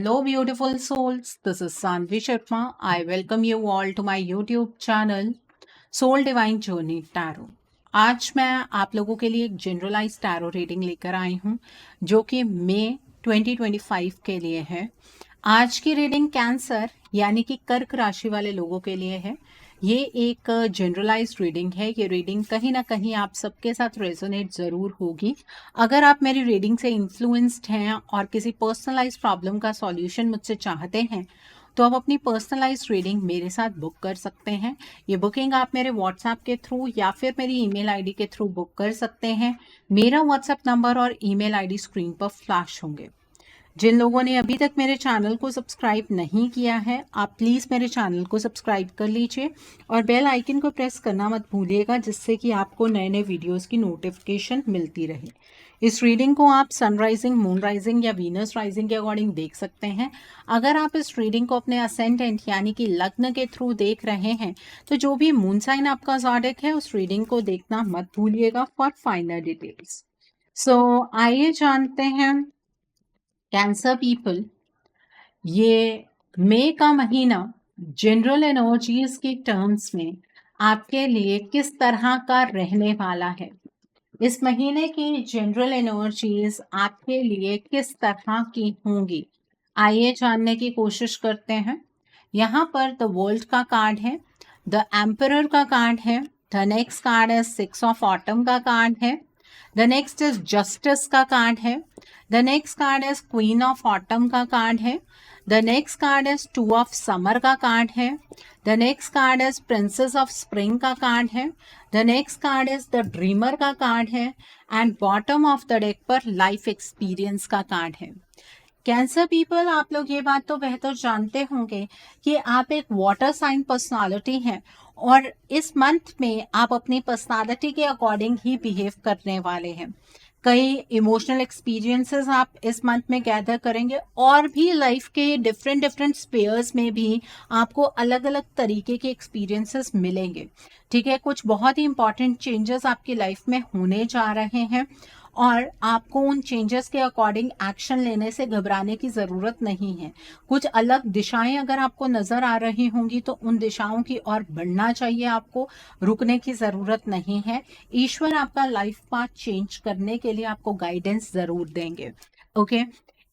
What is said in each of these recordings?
Hello, beautiful souls. This is Sanvi Sharma. I welcome you all to my YouTube channel Soul Divine Journey Tarot. आज मैं आप लोगों के लिए एक जनरलाइज टैरो रीडिंग लेकर आई हूँ जो कि मई 2025 के लिए है। आज की रीडिंग कैंसर यानी कि कर्क राशि वाले लोगों के लिए है। ये एक जनरलाइज्ड रीडिंग है। ये रीडिंग कहीं ना कहीं आप सबके साथ रेजोनेट ज़रूर होगी। अगर आप मेरी रीडिंग से इन्फ्लुएंस्ड हैं और किसी पर्सनलाइज प्रॉब्लम का सॉल्यूशन मुझसे चाहते हैं तो आप अपनी पर्सनलाइज रीडिंग मेरे साथ बुक कर सकते हैं। ये बुकिंग आप मेरे व्हाट्सएप के थ्रू या फिर मेरी ईमेल आईडी के थ्रू बुक कर सकते हैं। मेरा व्हाट्सएप नंबर और ईमेल आईडी स्क्रीन पर फ्लैश होंगे। जिन लोगों ने अभी तक मेरे चैनल को सब्सक्राइब नहीं किया है, आप प्लीज़ मेरे चैनल को सब्सक्राइब कर लीजिए और बेल आइकन को प्रेस करना मत भूलिएगा, जिससे कि आपको नए नए वीडियोस की नोटिफिकेशन मिलती रहे। इस रीडिंग को आप सनराइजिंग, मून राइजिंग या वीनस राइजिंग के अकॉर्डिंग देख सकते हैं। अगर आप इस रीडिंग को अपने असेंडेंट यानी कि लग्न के थ्रू देख रहे हैं तो जो भी मून साइन आपका ज़ोडिएक है उस रीडिंग को देखना मत भूलिएगा फॉर फाइनल डिटेल्स। सो आइए जानते हैं कैंसर पीपल, ये मई का महीना जनरल एनर्जीज के टर्म्स में आपके लिए किस तरह का रहने वाला है। इस महीने की जनरल एनर्जीज आपके लिए किस तरह की होंगी, आइए जानने की कोशिश करते हैं। यहाँ पर द वर्ल्ड का कार्ड है, द एम्परर का कार्ड है, द नेक्स्ट कार्ड है सिक्स ऑफ ऑटम का कार्ड है, द नेक्स्ट इज जस्टिस का कार्ड है, the next card is queen of autumn का कार्ड है, the next card is two of summer का कार्ड है, the next card is princess of spring का card है, the next card is the dreamer का card है and bottom of the deck पर life experience का card है। Cancer people, आप लोग ये बात तो बेहतर जानते होंगे कि आप एक वाटर साइन पर्सनालिटी हैं और इस मंथ में आप अपनी पर्सनालिटी के अकॉर्डिंग ही बिहेव करने वाले हैं। कई इमोशनल एक्सपीरियंसेस आप इस मंथ में गैदर करेंगे और भी लाइफ के डिफरेंट स्पेयर्स में भी आपको अलग अलग तरीके के एक्सपीरियंसेस मिलेंगे। ठीक है, कुछ बहुत ही इंपॉर्टेंट चेंजेस आपकी लाइफ में होने जा रहे हैं और आपको उन चेंजेस के अकॉर्डिंग एक्शन लेने से घबराने की ज़रूरत नहीं है। कुछ अलग दिशाएं अगर आपको नज़र आ रही होंगी तो उन दिशाओं की ओर बढ़ना चाहिए, आपको रुकने की ज़रूरत नहीं है। ईश्वर आपका लाइफ पाथ चेंज करने के लिए आपको गाइडेंस ज़रूर देंगे। ओके,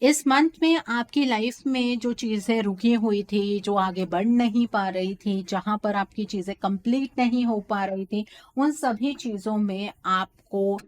इस मंथ में आपकी लाइफ में जो चीज़ें रुकी हुई थी, जो आगे बढ़ नहीं पा रही थी, जहाँ पर आपकी चीज़ें कंप्लीट नहीं हो पा रही थी, उन सभी चीज़ों में आपको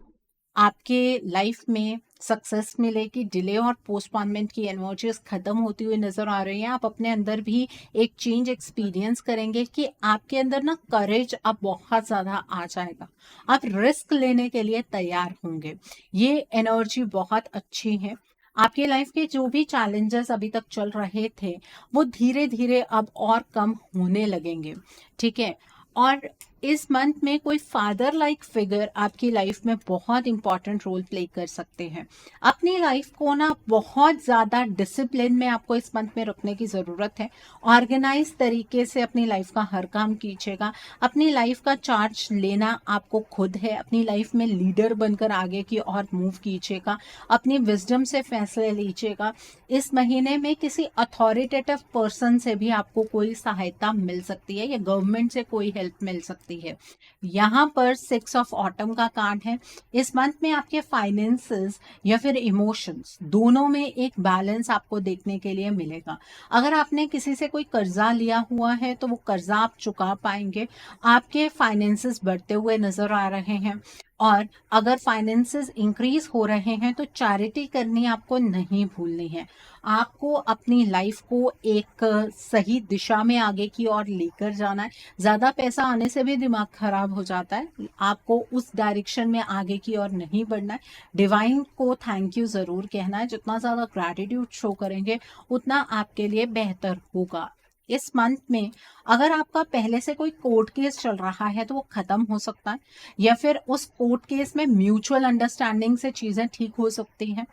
आपके लाइफ में सक्सेस मिलेगी। डिले और पोस्टपोनमेंट की एनर्जीज खत्म होती हुई नजर आ रही हैं। आप अपने अंदर भी एक चेंज एक्सपीरियंस करेंगे कि आपके अंदर ना करेज अब बहुत ज़्यादा आ जाएगा। आप रिस्क लेने के लिए तैयार होंगे। ये एनर्जी बहुत अच्छी है। आपके लाइफ के जो भी चैलेंजेस अभी तक चल रहे थे वो धीरे धीरे अब और कम होने लगेंगे। ठीक है, और इस मंथ में कोई फादर लाइक फिगर आपकी लाइफ में बहुत इंपॉर्टेंट रोल प्ले कर सकते हैं। अपनी लाइफ को ना बहुत ज़्यादा डिसिप्लिन में आपको इस मंथ में रखने की ज़रूरत है। ऑर्गेनाइज तरीके से अपनी लाइफ का हर काम कीजिएगा। अपनी लाइफ का चार्ज लेना आपको खुद है। अपनी लाइफ में लीडर बनकर आगे की ओर मूव कीजिएगा। अपनी विजडम से फैसले लीजिएगा। इस महीने में किसी अथॉरिटेटिव पर्सन से भी आपको कोई सहायता मिल सकती है या गवर्नमेंट से कोई हेल्प मिल सकती है। यहाँ पर सिक्स ऑफ ऑटम का कार्ड है। इस मंथ में आपके फाइनेंसेस या फिर इमोशंस दोनों में एक बैलेंस आपको देखने के लिए मिलेगा। अगर आपने किसी से कोई कर्जा लिया हुआ है तो वो कर्जा आप चुका पाएंगे। आपके फाइनेंसेस बढ़ते हुए नजर आ रहे हैं और अगर फाइनेंसेस इंक्रीज हो रहे हैं तो चैरिटी करनी आपको नहीं भूलनी है। आपको अपनी लाइफ को एक सही दिशा में आगे की ओर लेकर जाना है। ज़्यादा पैसा आने से भी दिमाग खराब हो जाता है। आपको उस डायरेक्शन में आगे की ओर नहीं बढ़ना है। डिवाइन को थैंक यू ज़रूर कहना है। जितना ज़्यादा ग्रैटिट्यूड शो करेंगे उतना आपके लिए बेहतर होगा। इस मंथ में अगर आपका पहले से कोई कोर्ट केस चल रहा है तो वो खत्म हो सकता है या फिर उस कोर्ट केस में म्यूचुअल अंडरस्टैंडिंग से चीज़ें ठीक हो सकती हैं।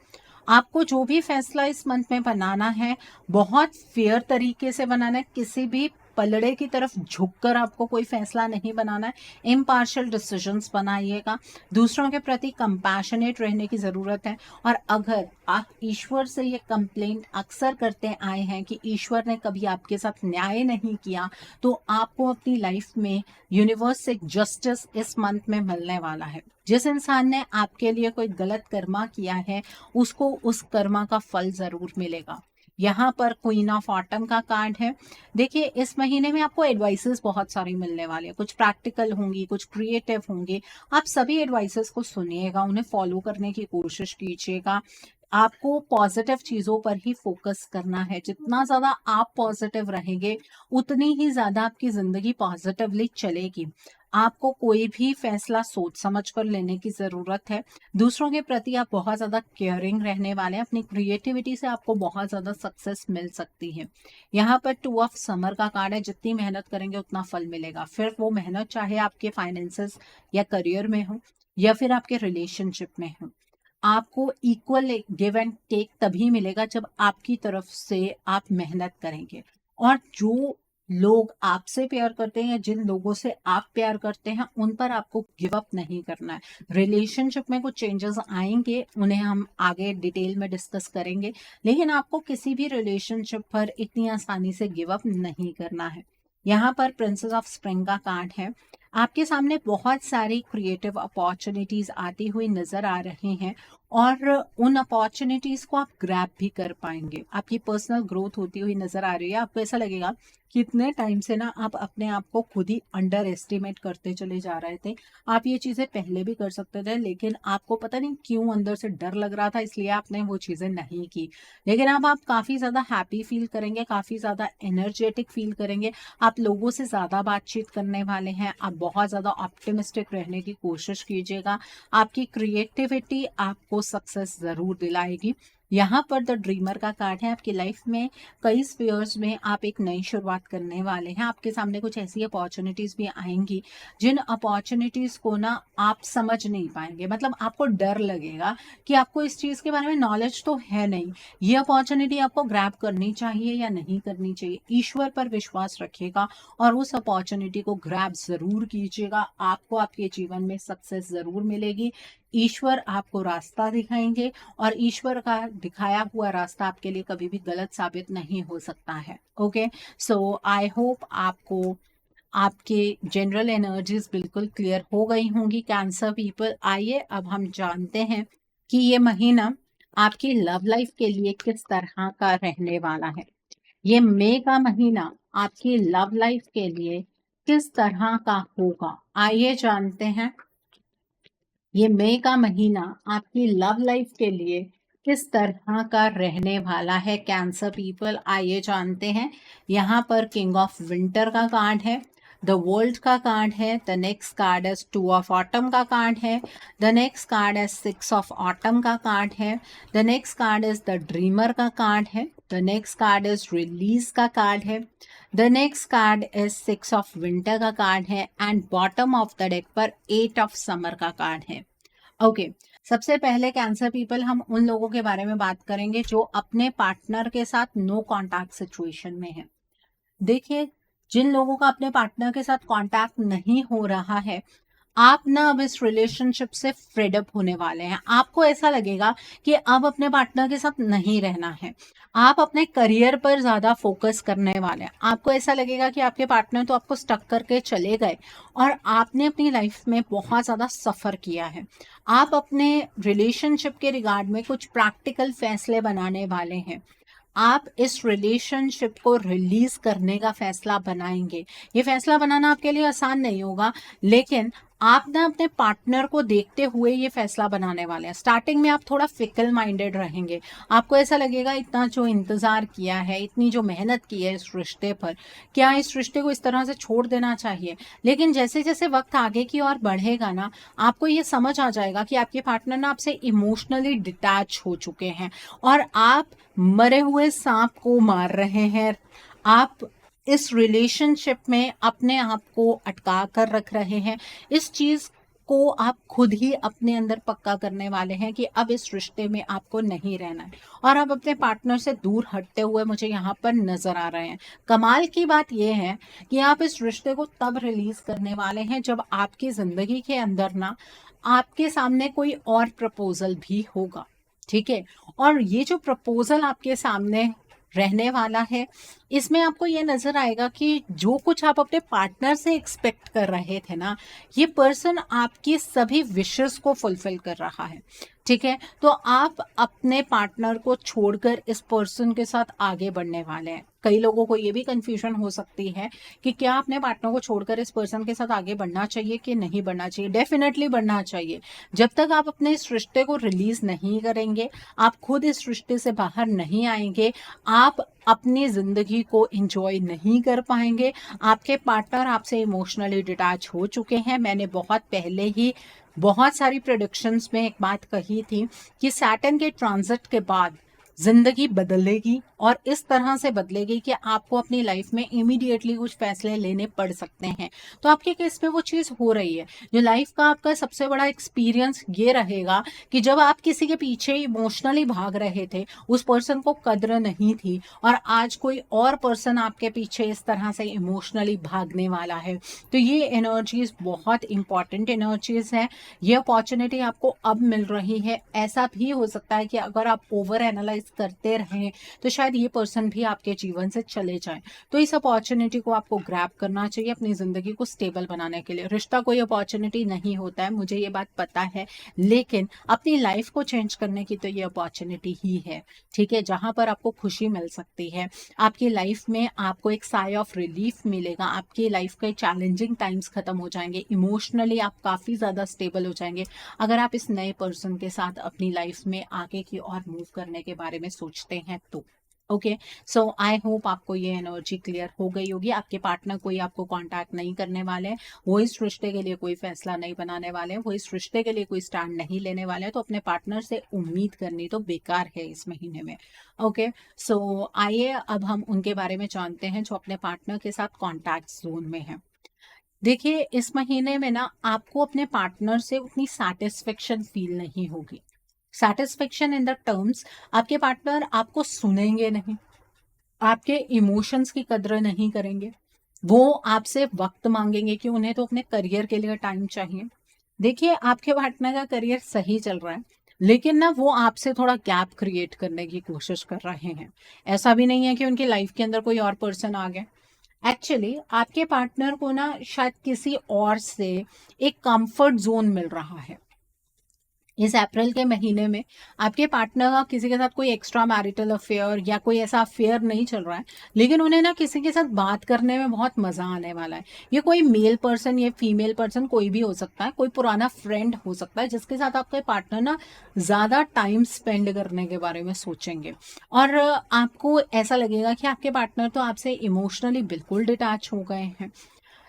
आपको जो भी फैसला इस मंथ में बनाना है बहुत फेयर तरीके से बनाना है। किसी भी पलड़े की तरफ झुककर आपको कोई फैसला नहीं बनाना है, इम्पार्शियल डिसीजंस बनाइएगा। दूसरों के प्रति कंपैशनेट रहने की ज़रूरत है। और अगर आप ईश्वर से ये कंप्लेंट अक्सर करते आए हैं कि ईश्वर ने कभी आपके साथ न्याय नहीं किया, तो आपको अपनी लाइफ में यूनिवर्स से जस्टिस इस मंथ में मिलने वाला है। जिस इंसान ने आपके लिए कोई गलत कर्मा किया है, उसको उस कर्मा का फल जरूर मिलेगा। यहाँ पर क्वीन ऑफ ऑटम का कार्ड है। देखिए, इस महीने में आपको एडवाइसेस बहुत सारी मिलने वाली है, कुछ प्रैक्टिकल होंगी, कुछ क्रिएटिव होंगी। आप सभी एडवाइसेस को सुनिएगा, उन्हें फॉलो करने की कोशिश कीजिएगा। आपको पॉजिटिव चीजों पर ही फोकस करना है। जितना ज्यादा आप पॉजिटिव रहेंगे, उतनी ही ज्यादा आपकी जिंदगी पॉजिटिवली चलेगी। आपको कोई भी फैसला सोच समझ कर लेने की जरूरत है। दूसरों के प्रति आप बहुत ज्यादा केयरिंग रहने वाले हैं। अपनी क्रिएटिविटी से आपको बहुत ज्यादा सक्सेस मिल सकती है। यहाँ पर 2 ऑफ समर का कार्ड है। जितनी मेहनत करेंगे उतना फल मिलेगा। फिर वो मेहनत चाहे आपके फाइनेंसेस या करियर में हो या फिर आपके रिलेशनशिप में हो, आपको इक्वल गिव एंड टेक तभी मिलेगा जब आपकी तरफ से आप मेहनत करेंगे। और जो लोग आपसे प्यार करते हैं या जिन लोगों से आप प्यार करते हैं, उन पर आपको गिव अप नहीं करना है। रिलेशनशिप में कुछ चेंजेस आएंगे, उन्हें हम आगे डिटेल में डिस्कस करेंगे, लेकिन आपको किसी भी रिलेशनशिप पर इतनी आसानी से गिव अप नहीं करना है। यहाँ पर प्रिंसेस ऑफ स्प्रिंग का कार्ड है। आपके सामने बहुत सारी क्रिएटिव अपॉर्चुनिटीज आती हुई नजर आ रही हैं और उन अपॉर्चुनिटीज को आप ग्रैब भी कर पाएंगे। आपकी पर्सनल ग्रोथ होती हुई नजर आ रही है। आपको ऐसा लगेगा कि इतने टाइम से ना आप अपने आप को खुद ही अंडर एस्टिमेट करते चले जा रहे थे। आप ये चीजें पहले भी कर सकते थे, लेकिन आपको पता नहीं क्यों अंदर से डर लग रहा था, इसलिए आपने वो चीजें नहीं की। लेकिन अब आप काफी ज्यादा हैप्पी फील करेंगे, काफी ज्यादा एनर्जेटिक फील करेंगे। आप लोगों से ज्यादा बातचीत करने वाले हैं। आप बहुत ज्यादा ऑप्टिमिस्टिक रहने की कोशिश कीजिएगा। आपकी क्रिएटिविटी आपको सक्सेस जरूर दिलाएगी। यहाँ पर द ड्रीमर का कार्ड है। आपकी लाइफ में कई स्फीयर्स में आप एक नई शुरुआत करने वाले हैं। आपके सामने कुछ ऐसी अपॉर्चुनिटीज भी आएंगी जिन अपॉर्चुनिटीज को ना आप समझ नहीं पाएंगे। मतलब आपको डर लगेगा कि आपको इस चीज के बारे में नॉलेज तो है नहीं, ये अपॉर्चुनिटी आपको ग्रैब करनी चाहिए या नहीं करनी चाहिए। ईश्वर पर विश्वास रखिएगा और उस अपॉर्चुनिटी को ग्रैब जरूर कीजिएगा। आपको आपके जीवन में सक्सेस जरूर मिलेगी। ईश्वर आपको रास्ता दिखाएंगे और ईश्वर का दिखाया हुआ रास्ता आपके लिए कभी भी गलत साबित नहीं हो सकता है। ओके, सो आई होप आपको आपके जनरल एनर्जीज बिल्कुल क्लियर हो गई होंगी। कैंसर पीपल, आइए अब हम जानते हैं कि ये महीना आपकी लव लाइफ के लिए किस तरह का रहने वाला है। ये मई का महीना आपकी लव लाइफ के लिए किस तरह का होगा, आइए जानते हैं। ये मई का महीना आपकी लव लाइफ के लिए किस तरह का रहने वाला है। कैंसर पीपल, आइए जानते हैं। यहाँ पर किंग ऑफ विंटर का कार्ड है, द वर्ल्ड का कार्ड है, द नेक्स्ट कार्ड है 2 ऑफ ऑटम का कार्ड है, द नेक्स्ट कार्ड है 6 ऑफ ऑटम का कार्ड है, the next card is the dreamer का कार्ड है, the next card is release का कार्ड है, the next card is 6 of winter का कार्ड है and bottom of the deck पर 8 ऑफ समर का कार्ड है। ओके, सबसे पहले कैंसर पीपल, हम उन लोगों के बारे में बात करेंगे जो अपने पार्टनर के साथ नो कॉन्टैक्ट सिचुएशन में है। देखिए, जिन लोगों का अपने पार्टनर के साथ कांटेक्ट नहीं हो रहा है, आप ना अब इस रिलेशनशिप से फ्रेड अप होने वाले हैं। आपको ऐसा लगेगा कि अब अपने पार्टनर के साथ नहीं रहना है। आप अपने करियर पर ज्यादा फोकस करने वाले हैं। आपको ऐसा लगेगा कि आपके पार्टनर तो आपको स्टक करके चले गए और आपने अपनी लाइफ में बहुत ज्यादा सफर किया है। आप अपने रिलेशनशिप के रिगार्ड में कुछ प्रैक्टिकल फैसले बनाने वाले हैं। आप इस रिलेशनशिप को रिलीज करने का फैसला बनाएंगे। ये फैसला बनाना आपके लिए आसान नहीं होगा, लेकिन आप ना अपने पार्टनर को देखते हुए ये फैसला बनाने वाले हैं। स्टार्टिंग में आप थोड़ा फिकल माइंडेड रहेंगे। आपको ऐसा लगेगा इतना जो इंतजार किया है, इतनी जो मेहनत की है इस रिश्ते पर, क्या इस रिश्ते को इस तरह से छोड़ देना चाहिए। लेकिन जैसे जैसे वक्त आगे की ओर बढ़ेगा ना, आपको ये समझ आ जाएगा कि आपके पार्टनर ना आपसे इमोशनली डिटैच हो चुके हैं और आप मरे हुए सांप को मार रहे हैं। आप इस रिलेशनशिप में अपने आप को अटका कर रख रहे हैं। इस चीज को आप खुद ही अपने अंदर पक्का करने वाले हैं कि अब इस रिश्ते में आपको नहीं रहना है और आप अपने पार्टनर से दूर हटते हुए मुझे यहाँ पर नजर आ रहे हैं। कमाल की बात यह है कि आप इस रिश्ते को तब रिलीज करने वाले हैं जब आपकी जिंदगी के अंदर ना आपके सामने कोई और प्रपोजल भी होगा। ठीक है, और ये जो प्रपोजल आपके सामने रहने वाला है, इसमें आपको ये नजर आएगा कि जो कुछ आप अपने पार्टनर से एक्सपेक्ट कर रहे थे ना, ये पर्सन आपकी सभी विशेस को फुलफिल कर रहा है। ठीक है, तो आप अपने पार्टनर को छोड़कर इस पर्सन के साथ आगे बढ़ने वाले हैं। कई लोगों को ये भी कंफ्यूजन हो सकती है कि क्या अपने पार्टनर को छोड़कर इस पर्सन के साथ आगे बढ़ना चाहिए कि नहीं बढ़ना चाहिए। डेफिनेटली बढ़ना चाहिए। जब तक आप अपने इस रिश्ते को रिलीज नहीं करेंगे, आप खुद इस रिश्ते से बाहर नहीं आएंगे, आप अपनी जिंदगी को एंजॉय नहीं कर पाएंगे। आपके पार्टनर आपसे इमोशनली डिटैच हो चुके हैं। मैंने बहुत पहले ही बहुत सारी प्रोडिक्शंस में एक बात कही थी कि सैटर्न के ट्रांजिट के बाद जिंदगी बदलेगी और इस तरह से बदलेगी कि आपको अपनी लाइफ में इमीडिएटली कुछ फैसले लेने पड़ सकते हैं। तो आपके केस में वो चीज़ हो रही है। जो लाइफ का आपका सबसे बड़ा एक्सपीरियंस ये रहेगा कि जब आप किसी के पीछे इमोशनली भाग रहे थे, उस पर्सन को कद्र नहीं थी और आज कोई और पर्सन आपके पीछे इस तरह से इमोशनली भागने वाला है। तो ये एनर्जीज बहुत इंपॉर्टेंट एनर्जीज है। ये अपॉर्चुनिटी आपको अब मिल रही है। ऐसा भी हो सकता है कि अगर आप ओवर एनालाइज करते रहें तो शायद ये पर्सन भी आपके जीवन से चले जाए। तो इस अपॉर्चुनिटी को आपको ग्रैब करना चाहिए अपनी जिंदगी को स्टेबल बनाने के लिए। रिश्ता कोई अपॉर्चुनिटी नहीं होता है, मुझे ये बात पता है, लेकिन अपनी लाइफ को चेंज करने की तो ये अपॉर्चुनिटी ही है। ठीक है, जहां पर आपको खुशी मिल सकती है, आपकी लाइफ में आपको एक साय ऑफ रिलीफ मिलेगा, आपकी लाइफ के चैलेंजिंग टाइम्स खत्म हो जाएंगे, इमोशनली आप काफी ज्यादा स्टेबल हो जाएंगे अगर आप इस नए पर्सन के साथ अपनी लाइफ में आगे की और मूव करने के बारे में सोचते हैं तो। ओके, सो आई होप आपको ये एनर्जी क्लियर हो गई होगी। आपके पार्टनर कोई आपको कांटेक्ट नहीं करने वाले हैं, वो इस रिश्ते के लिए कोई फैसला नहीं बनाने वाले हैं, वो इस रिश्ते के लिए कोई स्टैंड नहीं लेने वाले हैं। तो अपने पार्टनर से उम्मीद करनी तो बेकार है इस महीने में। ओके, सो आइए अब हम उनके बारे में जानते हैं जो अपने पार्टनर के साथ कॉन्टैक्ट जोन में है। देखिए, इस महीने में ना आपको अपने पार्टनर से उतनी सेटिस्फेक्शन फील नहीं होगी। सेटिस्फेक्शन इन द टर्म्स, आपके पार्टनर आपको सुनेंगे नहीं, आपके इमोशंस की कद्र नहीं करेंगे, वो आपसे वक्त मांगेंगे कि उन्हें तो अपने करियर के लिए टाइम चाहिए। देखिए, आपके पार्टनर का करियर सही चल रहा है, लेकिन ना वो आपसे थोड़ा गैप क्रिएट करने की कोशिश कर रहे हैं। ऐसा भी नहीं है कि उनकी लाइफ के अंदर कोई और पर्सन आ गया। एक्चुअली आपके पार्टनर को ना शायद किसी और से एक कंफर्ट जोन मिल रहा है। इस अप्रैल के महीने में आपके पार्टनर का किसी के साथ कोई एक्स्ट्रा मैरिटल अफेयर या कोई ऐसा अफेयर नहीं चल रहा है, लेकिन उन्हें ना किसी के साथ बात करने में बहुत मजा आने वाला है। ये कोई मेल पर्सन या फीमेल पर्सन कोई भी हो सकता है, कोई पुराना फ्रेंड हो सकता है जिसके साथ आपके पार्टनर ना ज्यादा टाइम स्पेंड करने के बारे में सोचेंगे और आपको ऐसा लगेगा कि आपके पार्टनर तो आपसे इमोशनली बिल्कुल डिटैच हो गए हैं।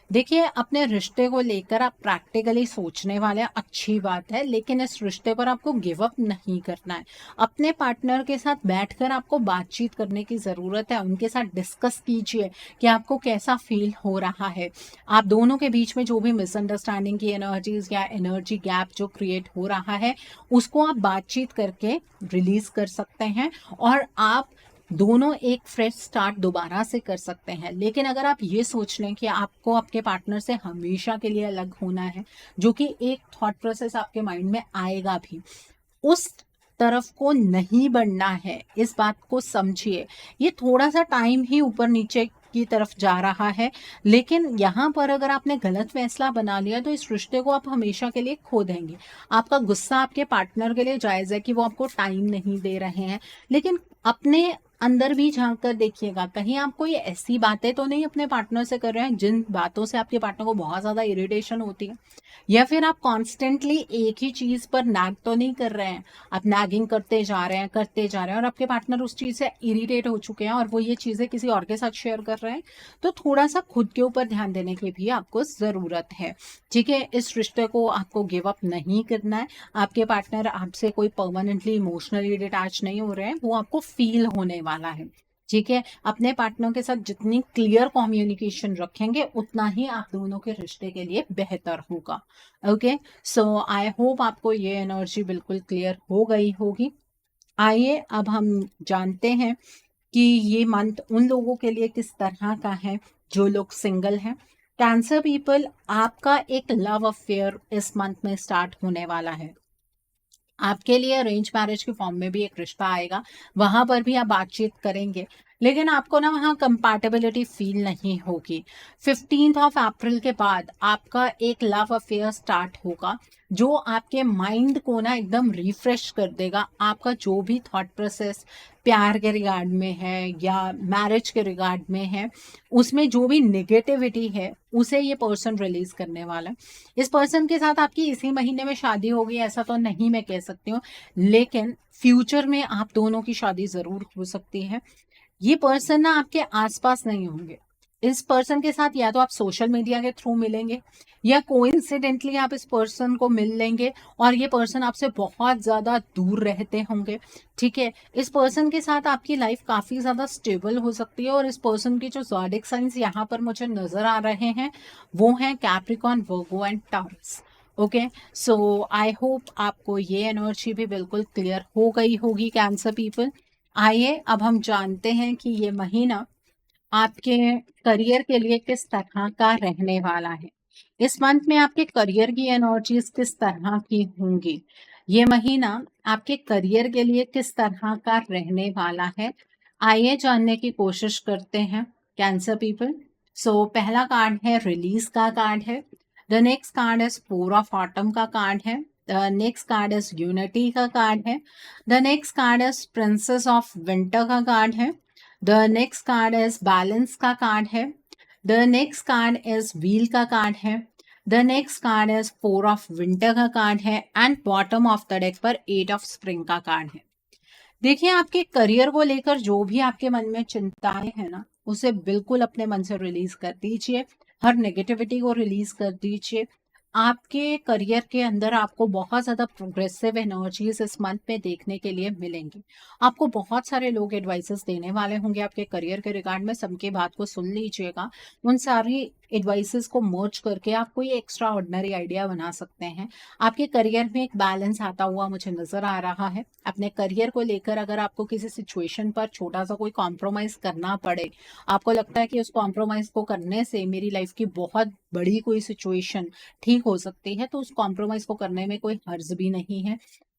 देखिए, अपने रिश्ते को लेकर आप प्रैक्टिकली सोचने वाले हैं, अच्छी बात है, लेकिन इस रिश्ते पर आपको गिव अप नहीं करना है। अपने पार्टनर के साथ बैठकर आपको बातचीत करने की ज़रूरत है। उनके साथ डिस्कस कीजिए कि आपको कैसा फील हो रहा है। आप दोनों के बीच में जो भी मिसअंडरस्टैंडिंग की एनर्जीज या एनर्जी गैप जो क्रिएट हो रहा है, उसको आप बातचीत करके रिलीज कर सकते हैं और आप दोनों एक फ्रेश स्टार्ट दोबारा से कर सकते हैं। लेकिन अगर आप ये सोच लें कि आपको आपके पार्टनर से हमेशा के लिए अलग होना है, जो कि एक थॉट प्रोसेस आपके माइंड में आएगा भी, उस तरफ को नहीं बढ़ना है। इस बात को समझिए। ये थोड़ा सा टाइम ही ऊपर नीचे की तरफ जा रहा है, लेकिन यहाँ पर अगर आपने गलत फैसला बना लिया तो इस रिश्ते को आप हमेशा के लिए खो देंगे। आपका गुस्सा आपके पार्टनर के लिए जायज़ है कि वो आपको टाइम नहीं दे रहे हैं, लेकिन अपने अंदर भी झांक कर देखिएगा, कहीं आप कोई ऐसी बातें तो नहीं अपने पार्टनर से कर रहे हैं जिन बातों से आपके पार्टनर को बहुत ज्यादा इरिटेशन होती है, या फिर आप कॉन्स्टेंटली एक ही चीज पर नैग तो नहीं कर रहे हैं। आप नैगिंग करते जा रहे हैं और आपके पार्टनर उस चीज से इरिटेट हो चुके हैं और वो ये चीजें किसी और के साथ शेयर कर रहे हैं। तो थोड़ा सा खुद के ऊपर ध्यान देने की भी आपको जरूरत है। ठीक है, इस रिश्ते को आपको गिव अप नहीं करना है। आपके पार्टनर आपसे कोई परमानेंटली इमोशनली डिटैच नहीं हो रहे हैं, वो आपको फील होने वाला है। ठीक है, अपने पार्टनर के साथ जितनी क्लियर कम्युनिकेशन रखेंगे उतना ही आप दोनों के रिश्ते के लिए बेहतर होगा। ओके, सो आई होप आपको ये एनर्जी बिल्कुल क्लियर हो गई होगी। आइए अब हम जानते हैं कि ये मंथ उन लोगों के लिए किस तरह का है जो लोग सिंगल हैं। कैंसर पीपल, आपका एक लव अफेयर इस मंथ में स्टार्ट होने वाला है। आपके लिए अरेंज मैरिज के फॉर्म में भी एक रिश्ता आएगा, वहां पर भी आप बातचीत करेंगे, लेकिन आपको ना वहाँ कंपैटिबिलिटी फील नहीं होगी। 15 अप्रैल के बाद आपका एक लव अफेयर स्टार्ट होगा जो आपके माइंड को ना एकदम रिफ्रेश कर देगा। आपका जो भी थॉट प्रोसेस प्यार के रिगार्ड में है या मैरिज के रिगार्ड में है, उसमें जो भी नेगेटिविटी है उसे ये पर्सन रिलीज करने वाला है। इस पर्सन के साथ आपकी इसी महीने में शादी होगी ऐसा तो नहीं मैं कह सकती हूँ, लेकिन फ्यूचर में आप दोनों की शादी जरूर हो सकती है। ये पर्सन ना आपके आसपास नहीं होंगे। इस पर्सन के साथ या तो आप सोशल मीडिया के थ्रू मिलेंगे या कोइंसिडेंटली आप इस पर्सन को मिल लेंगे और ये पर्सन आपसे बहुत ज्यादा दूर रहते होंगे। ठीक है, इस पर्सन के साथ आपकी लाइफ काफी ज्यादा स्टेबल हो सकती है और इस पर्सन के जो ज़ोडिएक साइंस यहाँ पर मुझे नजर आ रहे हैं वो हैं Capricorn, Virgo and taurus. Okay, so I hope आपको ये एनर्जी भी बिल्कुल क्लियर हो गई होगी कैंसर पीपल। आइए अब हम जानते हैं कि ये महीना आपके करियर के लिए किस तरह का रहने वाला है। इस मंथ में आपके करियर की एनर्जीज किस तरह की होंगी, ये महीना आपके करियर के लिए किस तरह का रहने वाला है, आइए जानने की कोशिश करते हैं कैंसर पीपल। सो पहला कार्ड है रिलीज का कार्ड है। The next card is 4 of autumn का कार्ड है। The next card is unity का कार्ड है। The next card is princess of winter का कार्ड है। The next card is balance का कार्ड है। The next card is wheel का card है। The next card is 4 of winter का card है and bottom of the deck पर 8 of spring का कार्ड है। देखिए, आपके करियर को लेकर जो भी आपके मन में चिंताएं हैं ना, उसे बिल्कुल अपने मन से रिलीज कर दीजिए। हर नेगेटिविटी को रिलीज कर दीजिए। आपके करियर के अंदर आपको बहुत ज्यादा प्रोग्रेसिव एनर्जीज इस मंथ में देखने के लिए मिलेंगी। आपको बहुत सारे लोग एडवाइसेस देने वाले होंगे आपके करियर के रिगार्ड में, सबकी बात को सुन लीजिएगा। उन सारी एडवाइसेस को मर्ज करके आप कोई एक्स्ट्रा ऑर्डिनरी आइडिया बना सकते हैं। आपके करियर में एक बैलेंस आता हुआ मुझे नजर आ रहा है। अपने करियर को लेकर अगर आपको किसी सिचुएशन पर छोटा सा कोई कॉम्प्रोमाइज करना पड़े, आपको लगता है कि उस कॉम्प्रोमाइज को करने से मेरी लाइफ की बहुत बड़ी कोई सिचुएशन ठीक हो सकती है, तो उस कॉम्प्रोमाइज को करने में कोई हर्ज भी नहीं है।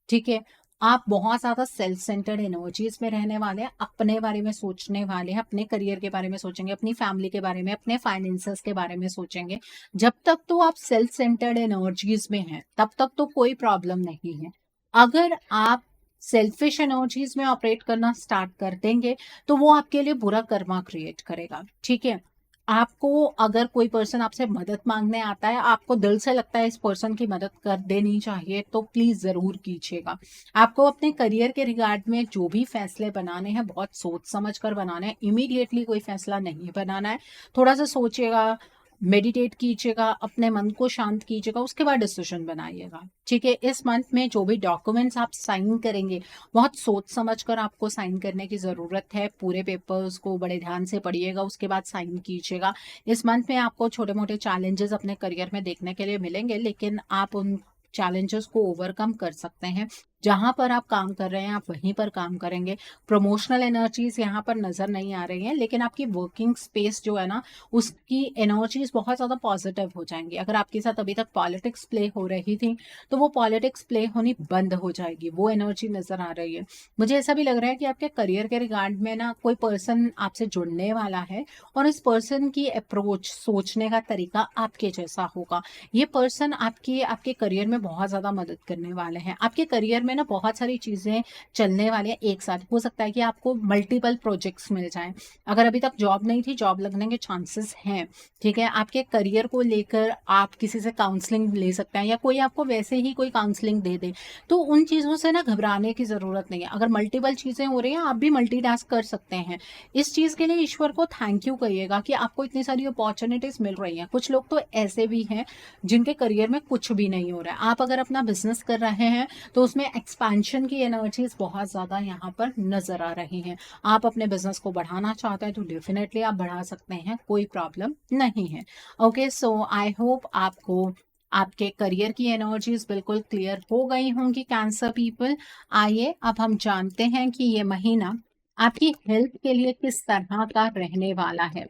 ठीक है, आप बहुत ज्यादा सेल्फ सेंटर्ड एनर्जीज में रहने वाले हैं, अपने बारे में सोचने वाले हैं, अपने करियर के बारे में सोचेंगे, अपनी फैमिली के बारे में, अपने फाइनेंसेस के बारे में सोचेंगे। जब तक तो आप सेल्फ सेंटर्ड एनर्जीज में हैं तब तक तो कोई प्रॉब्लम नहीं है। अगर आप सेल्फिश एनर्जीज में ऑपरेट करना स्टार्ट कर देंगे तो वो आपके लिए बुरा कर्मा क्रिएट करेगा। ठीक है, आपको अगर कोई पर्सन आपसे मदद मांगने आता है, आपको दिल से लगता है इस पर्सन की मदद कर देनी चाहिए, तो प्लीज जरूर कीजिएगा। आपको अपने करियर के रिगार्ड में जो भी फैसले बनाने हैं बहुत सोच समझ कर बनाने हैं। इमीडिएटली कोई फैसला नहीं बनाना है। थोड़ा सा सोचिएगा, मेडिटेट कीजिएगा, अपने मन को शांत कीजिएगा, उसके बाद डिसीजन बनाइएगा। ठीक है, इस मंथ में जो भी डॉक्यूमेंट्स आप साइन करेंगे बहुत सोच समझ कर आपको साइन करने की ज़रूरत है। पूरे पेपर्स को बड़े ध्यान से पढ़िएगा, उसके बाद साइन कीजिएगा। इस मंथ में आपको छोटे मोटे चैलेंजेस अपने करियर में देखने के लिए मिलेंगे, लेकिन आप उन चैलेंजेस को ओवरकम कर सकते हैं। जहां पर आप काम कर रहे हैं आप वहीं पर काम करेंगे। प्रमोशनल एनर्जीज यहाँ पर नजर नहीं आ रही हैं, लेकिन आपकी वर्किंग स्पेस जो है ना, उसकी एनर्जीज बहुत ज़्यादा पॉजिटिव हो जाएंगी। अगर आपके साथ अभी तक पॉलिटिक्स प्ले हो रही थी तो वो पॉलिटिक्स प्ले होनी बंद हो जाएगी, वो एनर्जी नजर आ रही है। मुझे ऐसा भी लग रहा है कि आपके करियर के रिगार्ड में ना कोई पर्सन आपसे जुड़ने वाला है और इस पर्सन की अप्रोच, सोचने का तरीका आपके जैसा होगा। ये पर्सन आपके करियर में बहुत ज़्यादा मदद करने वाले हैं। आपके करियर में ना बहुत सारी चीज़ें चलने वाली हैं एक साथ। हो सकता है कि आपको मल्टीपल प्रोजेक्ट्स मिल जाएं। अगर अभी तक जॉब नहीं थी, जॉब लगने के चांसेस हैं। ठीक है, आपके करियर को लेकर आप किसी से काउंसलिंग ले सकते हैं या कोई आपको वैसे ही कोई काउंसलिंग दे दे, तो उन चीज़ों से ना घबराने की ज़रूरत नहीं है। अगर मल्टीपल चीज़ें हो रही हैं आप भी मल्टीटास्क कर सकते हैं। इस चीज़ के लिए ईश्वर को थैंक यू कहिएगा कि आपको इतनी सारी अपॉर्चुनिटीज़ मिल रही हैं। कुछ लोग तो ऐसे भी हैं जिनके करियर में कुछ भी नहीं हो रहा है। आप अगर अपना बिजनेस कर रहे हैं तो उसमें एक्सपेंशन की एनर्जीज बहुत ज़्यादा यहाँ पर नज़र आ रही हैं। आप अपने बिजनेस को बढ़ाना चाहते हैं तो डेफिनेटली आप बढ़ा सकते हैं, कोई प्रॉब्लम नहीं है। ओके, सो आई होप आपको आपके करियर की एनर्जीज बिल्कुल क्लियर हो गई होंगी कैंसर पीपल। आइए अब हम जानते हैं कि ये महीना आपकी हेल्थ के लिए किस तरह का रहने वाला है।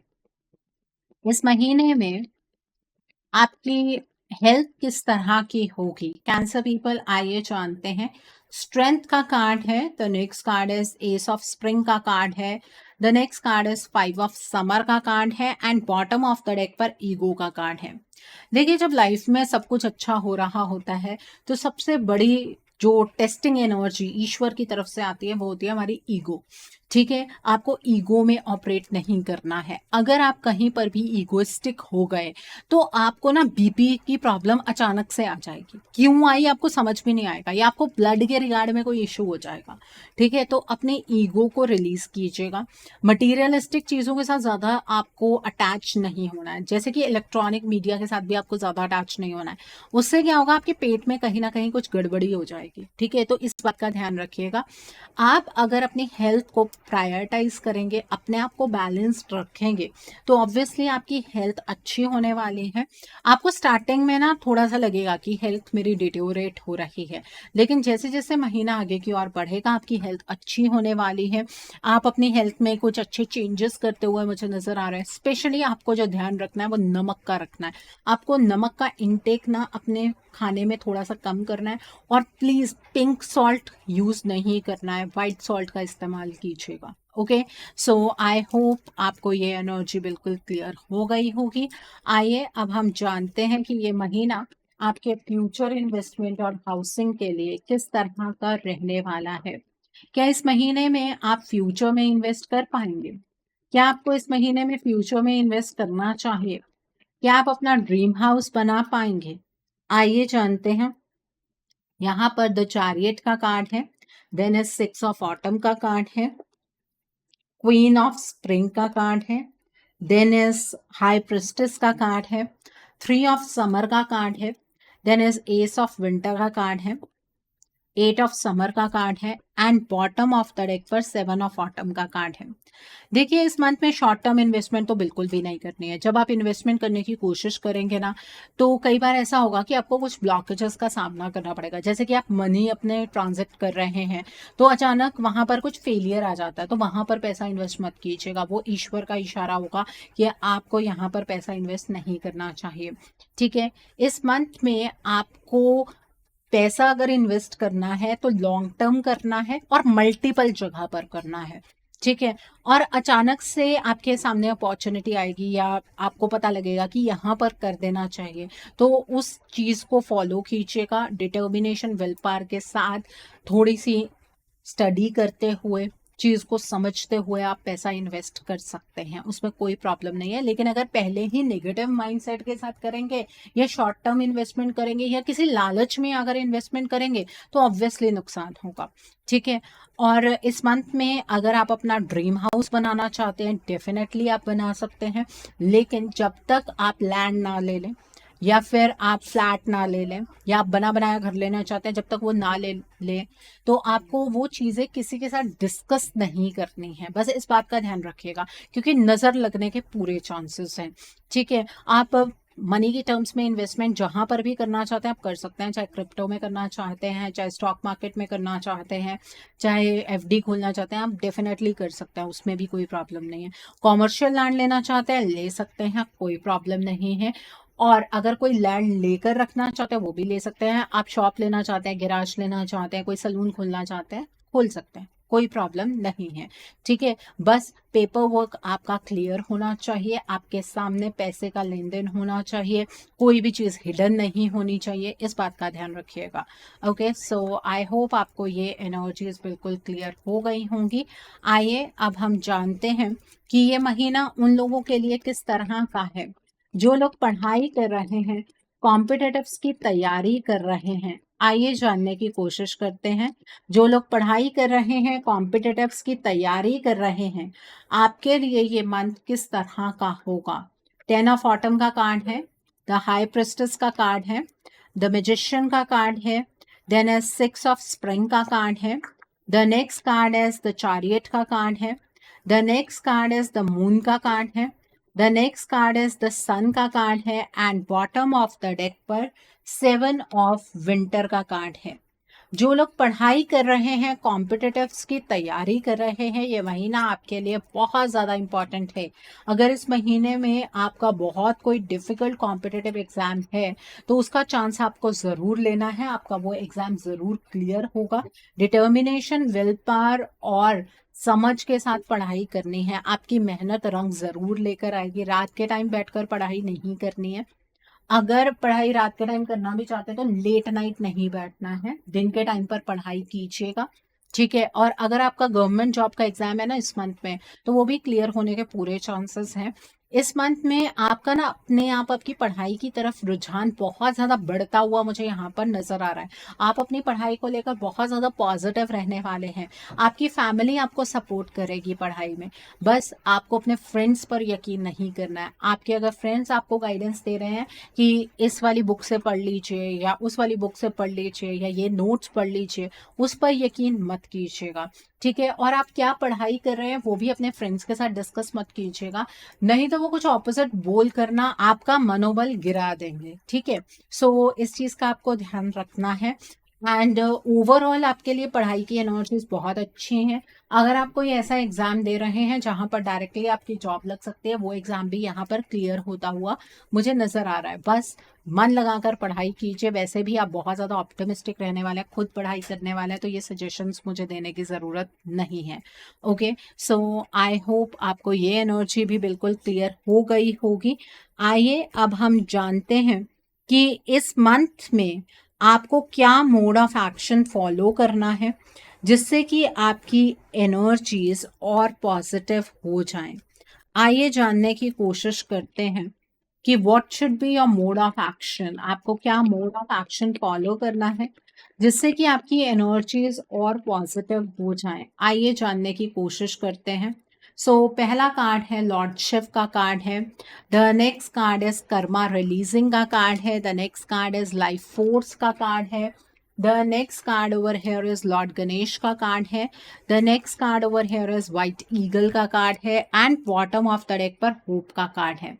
इस महीने में आपकी हेल्थ किस तरह की होगी कैंसर पीपल, आइए जानते हैं। स्ट्रेंथ का कार्ड है, the next card is ace of spring का कार्ड है, the next card is five of summer का कार्ड है and bottom of the deck पर ईगो का कार्ड है। देखिए, जब लाइफ में सब कुछ अच्छा हो रहा होता है तो सबसे बड़ी जो टेस्टिंग एनर्जी ईश्वर की तरफ से आती है वो होती है हमारी ईगो। ठीक है, आपको ईगो में ऑपरेट नहीं करना है। अगर आप कहीं पर भी ईगोइस्टिक हो गए तो आपको ना बीपी की प्रॉब्लम अचानक से आ जाएगी। क्यों आई आपको समझ भी नहीं आएगा, या आपको ब्लड के रिगार्ड में कोई इशू हो जाएगा। ठीक है, तो अपने ईगो को रिलीज कीजिएगा। मटीरियलिस्टिक चीज़ों के साथ ज़्यादा आपको अटैच नहीं होना है, जैसे कि इलेक्ट्रॉनिक मीडिया के साथ भी आपको ज़्यादा अटैच नहीं होना है। उससे क्या होगा, आपके पेट में कहीं ना कहीं कुछ गड़बड़ी हो जाएगी। ठीक है, तो इस बात का ध्यान रखिएगा। आप अगर अपनी हेल्थ को प्रायोरिटाइज करेंगे, अपने आप को बैलेंस्ड रखेंगे, तो ऑब्वियसली आपकी हेल्थ अच्छी होने वाली है। आपको स्टार्टिंग में ना थोड़ा सा लगेगा कि हेल्थ मेरी डिटेरियोरेट हो रही है, लेकिन जैसे जैसे महीना आगे की ओर बढ़ेगा आपकी हेल्थ अच्छी होने वाली है। आप अपनी हेल्थ में कुछ अच्छे चेंजेस करते हुए मुझे नजर आ रहे हैं। स्पेशली आपको जो ध्यान रखना है वो नमक का रखना है। आपको नमक का इनटेक ना अपने खाने में थोड़ा सा कम करना है, और प्लीज पिंक सॉल्ट यूज नहीं करना है, वाइट सॉल्ट का इस्तेमाल कीजिएगा। ओके, सो आई होप आपको ये एनर्जी बिल्कुल क्लियर हो गई होगी। आइए अब हम जानते हैं कि ये महीना आपके फ्यूचर इन्वेस्टमेंट और हाउसिंग के लिए किस तरह का रहने वाला है। क्या इस महीने में आप फ्यूचर में इन्वेस्ट कर पाएंगे? क्या आपको इस महीने में फ्यूचर में इन्वेस्ट करना चाहिए? क्या आप अपना ड्रीम हाउस बना पाएंगे? आइए जानते हैं। यहाँ पर द चैरियट का कार्ड है, then is six of autumn का कार्ड है, क्वीन ऑफ स्प्रिंग का कार्ड है, देन इज हाई प्रिस्टेस का कार्ड है, थ्री ऑफ समर का कार्ड है, then is ace of winter का कार्ड है, एट ऑफ समर का कार्ड है and bottom of the deck पर सेवन ऑफ ऑटम का कार्ड है। देखिए, इस मंथ में शॉर्ट टर्म इन्वेस्टमेंट तो बिल्कुल भी नहीं करनी है। जब आप इन्वेस्टमेंट करने की कोशिश करेंगे ना, तो कई बार ऐसा होगा कि आपको कुछ ब्लॉकेजेस का सामना करना पड़ेगा। जैसे कि आप मनी अपने ट्रांजेक्ट कर रहे हैं तो अचानक वहां पर कुछ फेलियर आ जाता है, तो वहां पर पैसा इन्वेस्ट मत कीजिएगा। वो ईश्वर का इशारा होगा कि आपको यहाँ पर पैसा इन्वेस्ट नहीं करना चाहिए। ठीक है, इस मंथ में आपको पैसा अगर इन्वेस्ट करना है तो लॉन्ग टर्म करना है और मल्टीपल जगह पर करना है। ठीक है, और अचानक से आपके सामने अपॉर्चुनिटी आएगी या आपको पता लगेगा कि यहाँ पर कर देना चाहिए, तो उस चीज़ को फॉलो कीजिएगा डिटर्मिनेशन, विल पावर के साथ। थोड़ी सी स्टडी करते हुए, चीज़ को समझते हुए आप पैसा इन्वेस्ट कर सकते हैं, उसमें कोई प्रॉब्लम नहीं है। लेकिन अगर पहले ही नेगेटिव माइंडसेट के साथ करेंगे या शॉर्ट टर्म इन्वेस्टमेंट करेंगे या किसी लालच में अगर इन्वेस्टमेंट करेंगे तो ऑब्वियसली नुकसान होगा। ठीक है, और इस मंथ में अगर आप अपना ड्रीम हाउस बनाना चाहते हैं डेफिनेटली आप बना सकते हैं, लेकिन जब तक आप लैंड ना ले लें या फिर आप फ्लैट ना ले लें या आप बना बनाया घर लेना चाहते हैं, जब तक वो ना ले लें तो आपको वो चीज़ें किसी के साथ डिस्कस नहीं करनी है। बस इस बात का ध्यान रखिएगा, क्योंकि नज़र लगने के पूरे चांसेस हैं। ठीक है, आप मनी की टर्म्स में इन्वेस्टमेंट जहां पर भी करना चाहते हैं आप कर सकते हैं, चाहे क्रिप्टो में करना चाहते हैं, चाहे स्टॉक मार्केट में करना चाहते हैं, चाहे एफडी खोलना चाहते हैं, आप डेफिनेटली कर सकते हैं, उसमें भी कोई प्रॉब्लम नहीं है। कॉमर्शियल लैंड लेना चाहते हैं ले सकते हैं, कोई प्रॉब्लम नहीं है। और अगर कोई लैंड लेकर रखना चाहते हैं वो भी ले सकते हैं। आप शॉप लेना चाहते हैं, गैराज लेना चाहते हैं, कोई सलून खोलना चाहते हैं, खोल सकते हैं, कोई प्रॉब्लम नहीं है। ठीक है, बस पेपर वर्क आपका क्लियर होना चाहिए, आपके सामने पैसे का लेन देन होना चाहिए, कोई भी चीज़ हिडन नहीं होनी चाहिए, इस बात का ध्यान रखिएगा। ओके, सो आई होप आपको ये एनर्जीज बिल्कुल क्लियर हो गई होंगी। आइए अब हम जानते हैं कि ये महीना उन लोगों के लिए किस तरह का है जो लोग पढ़ाई कर रहे हैं, कॉम्पिटिटिव्स की तैयारी कर रहे हैं। आइए जानने की कोशिश करते हैं। जो लोग पढ़ाई कर रहे हैं, कॉम्पिटिटिव्स की तैयारी कर रहे हैं, आपके लिए ये मंथ किस तरह का होगा। 10 ऑफ ऑटम का कार्ड है, द हाई प्रिस्टेस का कार्ड है, द मैजिशियन का कार्ड है, देन एज 6 ऑफ स्प्रिंग का कार्ड है। The next card as the chariot का कार्ड है। The next card as the moon का कार्ड है। The next card is the sun का कार्ड है and bottom of the deck पर 7 of winter का कार्ड है। जो लोग पढ़ाई कर रहे हैं, कॉम्पिटिटिव्स की तैयारी कर रहे हैं, ये महीना आपके लिए बहुत ज़्यादा इम्पॉर्टेंट है। अगर इस महीने में आपका बहुत कोई डिफ़िकल्ट कॉम्पिटिटिव एग्ज़ाम है तो उसका चांस आपको ज़रूर लेना है, आपका वो एग्ज़ाम ज़रूर क्लियर होगा। डिटर्मिनेशन, विल पावर और समझ के साथ पढ़ाई करनी है। आपकी मेहनत रंग ज़रूर लेकर आएगी। रात के टाइम बैठकर पढ़ाई नहीं करनी है। अगर पढ़ाई रात के टाइम करना भी चाहते हैं तो लेट नाइट नहीं बैठना है, दिन के टाइम पर पढ़ाई कीजिएगा, ठीक है। और अगर आपका गवर्नमेंट जॉब का एग्जाम है ना इस मंथ में, तो वो भी क्लियर होने के पूरे चांसेस हैं। इस मंथ में आपका ना अपने आप आपकी पढ़ाई की तरफ रुझान बहुत ज़्यादा बढ़ता हुआ मुझे यहाँ पर नज़र आ रहा है। आप अपनी पढ़ाई को लेकर बहुत ज़्यादा पॉजिटिव रहने वाले हैं। आपकी फैमिली आपको सपोर्ट करेगी पढ़ाई में। बस आपको अपने फ्रेंड्स पर यकीन नहीं करना है। आपके अगर फ्रेंड्स आपको गाइडेंस दे रहे हैं कि इस वाली बुक से पढ़ लीजिए या उस वाली बुक से पढ़ लीजिए या ये नोट्स पढ़ लीजिए, उस पर यकीन मत कीजिएगा, ठीक है। और आप क्या पढ़ाई कर रहे हैं वो भी अपने फ्रेंड्स के साथ डिस्कस मत कीजिएगा, नहीं तो वो कुछ ऑपोजिट बोल करना आपका मनोबल गिरा देंगे, ठीक है। सो इस चीज़ का आपको ध्यान रखना है। एंड ओवरऑल आपके लिए पढ़ाई की एनर्जीज बहुत अच्छी हैं। अगर आप कोई ऐसा एग्जाम दे रहे हैं जहां पर डायरेक्टली आपकी जॉब लग सकती है, वो एग्जाम भी यहाँ पर क्लियर होता हुआ मुझे नजर आ रहा है। बस मन लगाकर पढ़ाई कीजिए। वैसे भी आप बहुत ज़्यादा ऑप्टिमिस्टिक रहने वाले हैं, खुद पढ़ाई करने वाले हैं, तो ये सजेशंस मुझे देने की ज़रूरत नहीं है। ओके, सो आई होप आपको ये एनर्जी भी बिल्कुल क्लियर हो गई होगी। आइए अब हम जानते हैं कि इस मंथ में आपको क्या मोड ऑफ एक्शन फॉलो करना है जिससे कि आपकी एनर्जीज और पॉजिटिव हो जाएं। आइए जानने की कोशिश करते हैं कि what should be your mode of action. आपको क्या मोड ऑफ एक्शन फॉलो करना है जिससे कि आपकी एनर्जीज और पॉजिटिव हो जाएं। आइए जानने की कोशिश करते हैं। पहला कार्ड है लॉर्डशिप का कार्ड है। The next card is Karma releasing का कार्ड है। The next card is life force का कार्ड है। The next card over here is Lord Ganesh का कार्ड है। The next card over here is white eagle का card है and bottom of the deck पर hope का card है।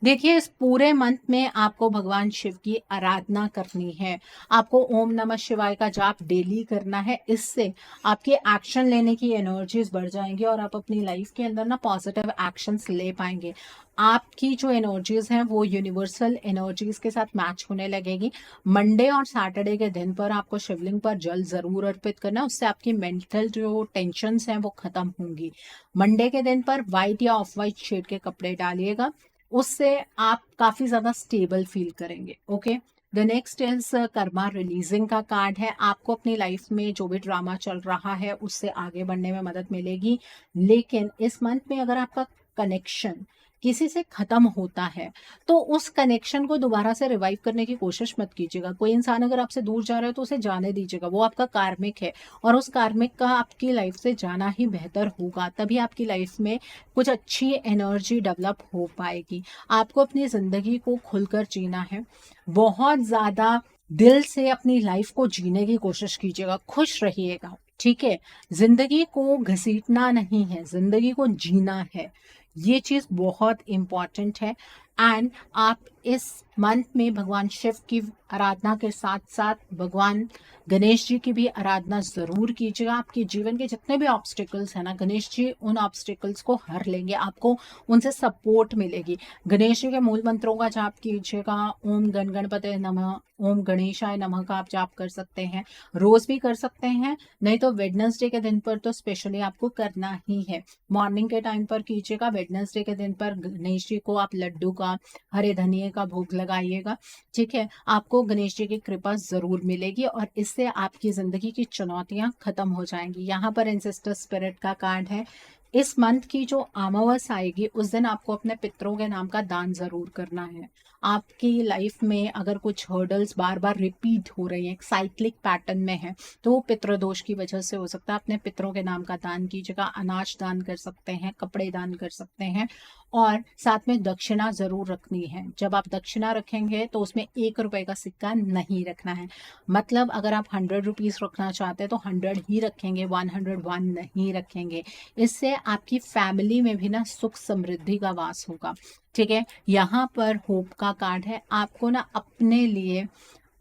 देखिए, इस पूरे मंथ में आपको भगवान शिव की आराधना करनी है। आपको ओम नमः शिवाय का जाप डेली करना है। इससे आपके एक्शन लेने की एनर्जीज बढ़ जाएंगी और आप अपनी लाइफ के अंदर ना पॉजिटिव एक्शंस ले पाएंगे। आपकी जो एनर्जीज हैं वो यूनिवर्सल एनर्जीज के साथ मैच होने लगेगी। मंडे और सैटरडे के दिन पर आपको शिवलिंग पर जल जरूर अर्पित करना है, उससे आपकी मेंटल जो टेंशन्स हैं वो खत्म होंगी। मंडे के दिन पर वाइट या ऑफ वाइट शेड के कपड़े डालिएगा, उससे आप काफी ज्यादा स्टेबल फील करेंगे। Okay, the next is Karma releasing का कार्ड है। आपको अपनी लाइफ में जो भी ड्रामा चल रहा है उससे आगे बढ़ने में मदद मिलेगी। लेकिन इस मंथ में अगर आपका कनेक्शन किसी से खत्म होता है तो उस कनेक्शन को दोबारा से रिवाइव करने की कोशिश मत कीजिएगा। कोई इंसान अगर आपसे दूर जा रहा है तो उसे जाने दीजिएगा, वो आपका कार्मिक है और उस कार्मिक का आपकी लाइफ से जाना ही बेहतर होगा। तभी आपकी लाइफ में कुछ अच्छी एनर्जी डेवलप हो पाएगी। आपको अपनी जिंदगी को खुलकर जीना है। बहुत ज्यादा दिल से अपनी लाइफ को जीने की कोशिश कीजिएगा, खुश रहिएगा, ठीक है। जिंदगी को घसीटना नहीं है, जिंदगी को जीना है। ये चीज बहुत इंपॉर्टेंट है। एंड आप इस मंथ में भगवान शिव की आराधना के साथ साथ भगवान गणेश जी की भी आराधना जरूर कीजिएगा। आपके जीवन के जितने भी ऑब्स्टिकल्स हैं ना, गणेश जी उन ऑब्स्टिकल्स को हर लेंगे, आपको उनसे सपोर्ट मिलेगी। गणेश जी के मूल मंत्रों का जाप कीजिएगा। ओम गण गणपते नमः, ओम गणेशाय नमः का आप जाप कर सकते हैं, रोज भी कर सकते हैं, नहीं तो वेडनेसडे के दिन पर तो स्पेशली आपको करना ही है। मॉर्निंग के टाइम पर कीजिएगा। वेडनेसडे के दिन पर गणेश जी को आप लड्डू का, हरे धनिये का भोग लगाइएगा, ठीक है। आपको गणेश जी की कृपा जरूर मिलेगी और इससे आपकी जिंदगी की चुनौतियां खत्म हो जाएंगी। यहाँ पर एंसेस्टर स्पिरिट का कार्ड है। इस मंथ की जो अमावस आएगी उस दिन आपको अपने पितरों के नाम का दान जरूर करना है। आपकी लाइफ में अगर कुछ हर्डल्स बार बार रिपीट हो रही हैं, एक साइक्लिक पैटर्न में है, तो वो पितृदोष की वजह से हो सकता है। अपने पितरों के नाम का दान कीजिएगा, अनाज दान कर सकते हैं, कपड़े दान कर सकते हैं, और साथ में दक्षिणा जरूर रखनी है। जब आप दक्षिणा रखेंगे तो उसमें 1 रुपए का सिक्का नहीं रखना है। मतलब अगर आप 100 रुपीज रखना चाहते हैं तो 100 ही रखेंगे, 101 नहीं रखेंगे। इससे आपकी फैमिली में भी ना सुख समृद्धि का वास होगा। ठीक है, यहाँ पर होप का कार्ड है। आपको ना अपने लिए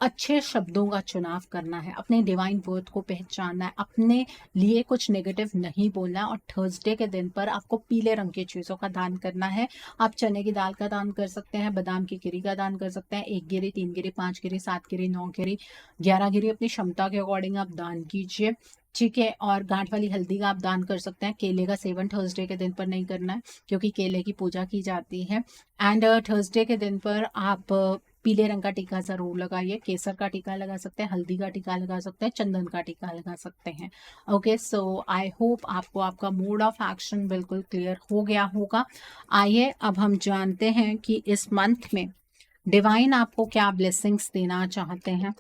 अच्छे शब्दों का चुनाव करना है, अपने डिवाइन वर्थ को पहचानना है, अपने लिए कुछ नेगेटिव नहीं बोलना है। और थर्सडे के दिन पर आपको पीले रंग की चीज़ों का दान करना है। आप चने की दाल का दान कर सकते हैं, बादाम की गिरी का दान कर सकते हैं, 1 गिरी, 3 गिरी, 5 गिरी, 7 गिरी, 9 गिरी, 11 गिरी, अपनी क्षमता के अकॉर्डिंग आप दान कीजिए। ठीक है, और गांठ वाली हल्दी का आप दान कर सकते हैं। केले का सेवन थर्सडे के दिन पर नहीं करना है, क्योंकि केले की पूजा की जाती है। एंड थर्सडे के दिन पर आप पीले रंग का टीका जरूर लगाइए। केसर का टीका लगा सकते हैं, हल्दी का टीका लगा सकते हैं, चंदन का टीका लगा सकते हैं। ओके, सो आई होप आपको आपका मोड ऑफ एक्शन बिल्कुल क्लियर हो गया होगा। आइए अब हम जानते हैं कि इस मंथ में डिवाइन आपको क्या ब्लेसिंग्स देना चाहते हैं,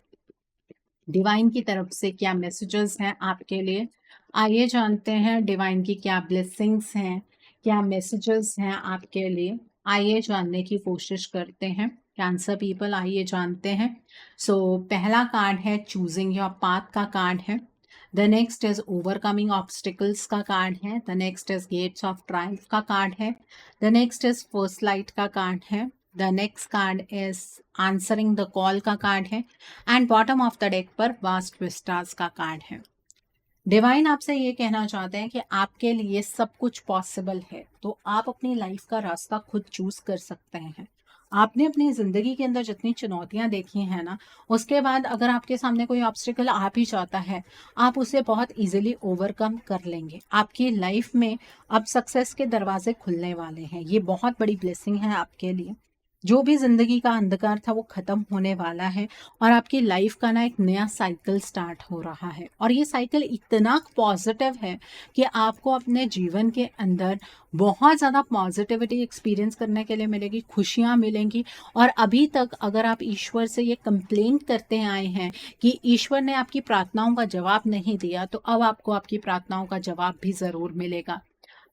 डिवाइन की तरफ से क्या मैसेजेस हैं आपके लिए। आइए जानते हैं डिवाइन की क्या ब्लेसिंग्स हैं, क्या मैसेजेस हैं आपके लिए। आइए जानने की कोशिश करते हैं। कैंसर पीपल, आइए जानते हैं। सो पहला कार्ड है चूजिंग योर पाथ का कार्ड है। The next is overcoming obstacles का कार्ड है। The next is gates of triumph का कार्ड है। The next is first light का कार्ड है। The next card is answering the call का कार्ड है। And bottom of the deck पर vast vistas का कार्ड है। डिवाइन आपसे ये कहना चाहते हैं कि आपके लिए सब कुछ पॉसिबल है, तो आप अपनी लाइफ का रास्ता खुद चूज कर सकते हैं। आपने अपनी जिंदगी के अंदर जितनी चुनौतियां देखी हैं ना, उसके बाद अगर आपके सामने कोई ऑब्स्टिकल आ भी जाता है, आप उसे बहुत इजीली ओवरकम कर लेंगे। आपकी लाइफ में अब सक्सेस के दरवाजे खुलने वाले हैं। ये बहुत बड़ी ब्लेसिंग है आपके लिए। जो भी जिंदगी का अंधकार था वो खत्म होने वाला है, और आपकी लाइफ का ना एक नया साइकिल स्टार्ट हो रहा है। और ये साइकिल इतना पॉजिटिव है कि आपको अपने जीवन के अंदर बहुत ज़्यादा पॉजिटिविटी एक्सपीरियंस करने के लिए मिलेगी, खुशियाँ मिलेंगी। और अभी तक अगर आप ईश्वर से ये कंप्लेंट करते आए हैं कि ईश्वर ने आपकी प्रार्थनाओं का जवाब नहीं दिया, तो अब आपको आपकी प्रार्थनाओं का जवाब भी ज़रूर मिलेगा।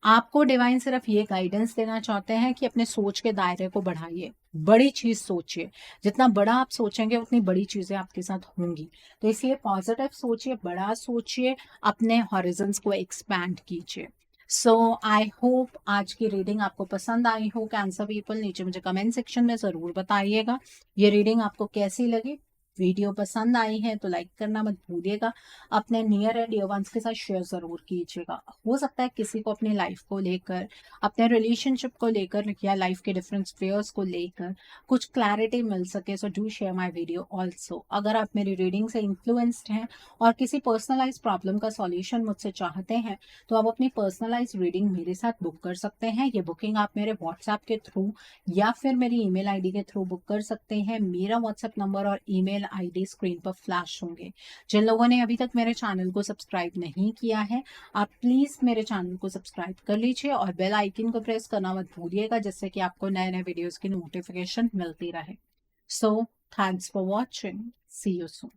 आपको डिवाइन सिर्फ ये गाइडेंस देना चाहते हैं कि अपने सोच के दायरे को बढ़ाइए, बड़ी चीज सोचिए। जितना बड़ा आप सोचेंगे उतनी बड़ी चीजें आपके साथ होंगी। तो इसलिए पॉजिटिव सोचिए, बड़ा सोचिए, अपने हॉरिजन्स को एक्सपैंड कीजिए। सो आई होप आज की रीडिंग आपको पसंद आई हो। कैंसर पीपल, नीचे मुझे कमेंट सेक्शन में जरूर बताइएगा ये रीडिंग आपको कैसी लगी। वीडियो पसंद आई है तो लाइक करना मत भूलिएगा। अपने नियर एंड डियर वंस के साथ शेयर जरूर कीजिएगा। हो सकता है किसी को अपनी लाइफ को लेकर, अपने रिलेशनशिप को लेकर, या लाइफ के डिफरेंट स्फीयर्स को लेकर कुछ क्लैरिटी मिल सके। So do share my video also. अगर आप मेरी रीडिंग से इन्फ्लुएंस्ड हैं और किसी पर्सनलाइज प्रॉब्लम का सॉल्यूशन मुझसे चाहते हैं, तो आप अपनी पर्सनलाइज रीडिंग मेरे साथ बुक कर सकते हैं। ये बुकिंग आप मेरे व्हाट्सएप के थ्रू या फिर मेरी ईमेल आईडी के थ्रू बुक कर सकते हैं। मेरा व्हाट्सएप नंबर और ईमेल आईडी स्क्रीन पर फ्लैश होंगे। जिन लोगों ने अभी तक मेरे चैनल को सब्सक्राइब नहीं किया है, आप प्लीज मेरे चैनल को सब्सक्राइब कर लीजिए और बेल आइकन को प्रेस करना मत भूलिएगा, जिससे कि आपको नए नए वीडियोस की नोटिफिकेशन मिलती रहे। So thanks for watching, see you soon.